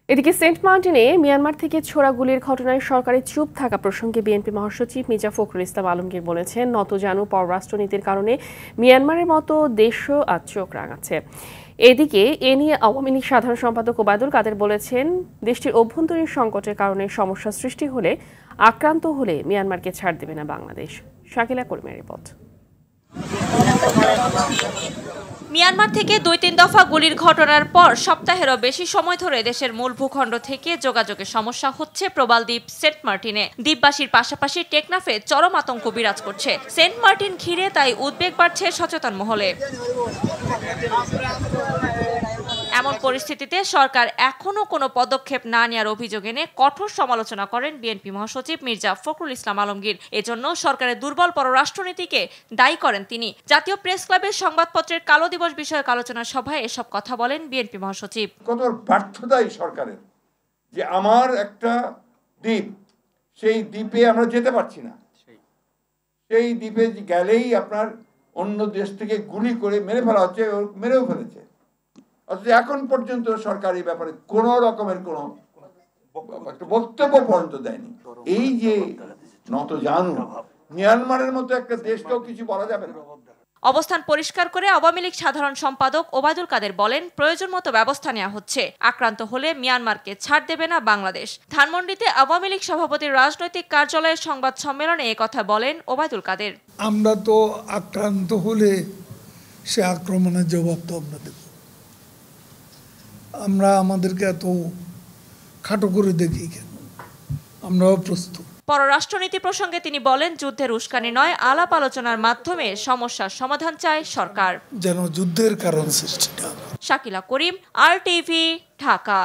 এদিকে সেন্ট মার্টিনে মিয়ানমার থেকে ছোড়া গুলির ঘটনায় সরকারের চুপ থাকা প্রসঙ্গে বিএনপি মহাসচিব মির্জা ফখরুল ইসলাম আলমগীর বলেছেন, নতজানু পররাষ্ট্রনীতির কারণে মিয়ানমারের মতো দেশও আজ চোখ রাঙাচ্ছে। এদিকে এ নিয়ে আওয়ামী লীগ সাধারণ সম্পাদক ওবায়দুল কাদের বলেছেন, দেশটির অভ্যন্তরীণ সংকটের কারণে সমস্যা সৃষ্টি হলে, আক্রান্ত হলে মিয়ানমারকে ছাড় দেবে না বাংলাদেশ। শাকিলা করিমের রিপোর্ট। মিয়ানমার থেকে ২-৩ দফা গুলির ঘটনার পর সপ্তাহেরও বেশি সময় ধরে দেশের মূল ভূখণ্ড থেকে যোগাযোগের সমস্যা হচ্ছে প্রবাল দ্বীপ সেন্ট মার্টিনে। দ্বীপবাসীর পাশাপাশি টেকনাফে চরম আতঙ্ক বিরাজ করছে। সেন্ট মার্টিন ঘিরে তাই উদ্বেগ বাড়ছে সচেতন মহলে। এমন পরিস্থিতিতে সরকার এখনো কোনো পদক্ষেপ না নেওয়ার অভিযোগ এনে কঠোর সমালোচনা করেন বিএনপি মহাসচিব মির্জা ফখরুল ইসলাম আলমগীর। এজন্য সরকারের দুর্বল পররাষ্ট্রনীতিকে দায়ী করেন তিনি। জাতীয় প্রেস ক্লাবের সংবাদপত্রের কালো দিবস বিষয়ক আলোচনা সভায় এসব কথা বলেন বিএনপি মহাসচিব। কত ব্যর্থতাই সরকারের, যে আমার একটা দ্বীপ, সেই দ্বীপে আমরা যেতে পারছি না। সেই দ্বীপে গেলেই আপনার অন্য দেশ থেকে গুলি করে মেরে ফেলা হচ্ছে, মেরেও ফেলেছে। অথচ এখন পর্যন্ত সরকার এই ব্যাপারে কোন রকমের কোন বক্তব্য পর্যন্ত দেয়নি। এই যে নতজানু মিয়ানমারের মতো একটা দেশকেও কিছু বলা যাবে না। অবস্থান পরিষ্কার করে আওয়ামী লীগ সাধারণ সম্পাদক ওবায়দুল কাদের বলেন, প্রয়োজন মতো ব্যবস্থা নেওয়া হচ্ছে। আক্রান্ত হলে মিয়ানমারকে ছাড় দেবে না বাংলাদেশ। ধানমন্ডিতে আওয়ামী লীগ সভাপতির রাজনৈতিক কার্যালয়ের সংবাদ সম্মেলনে একথা বলেন ওবায়দুল কাদের। আমরা তো আক্রান্ত হলে সে আক্রমণের জবাব তো আমরা দেব। আমরা আমাদেরকে এত খাটো করে দেখি কেন? আমরাও প্রস্তুত। পররাষ্ট্রনীতি প্রসঙ্গে তিনি বলেন, যুদ্ধের উস্কানি নয়, আলাপ আলোচনার মাধ্যমে সমস্যার সমাধান চায় সরকার, যেন যুদ্ধের কারণ সৃষ্টি না হয়। শাকিলা করিম, RTV, ঢাকা।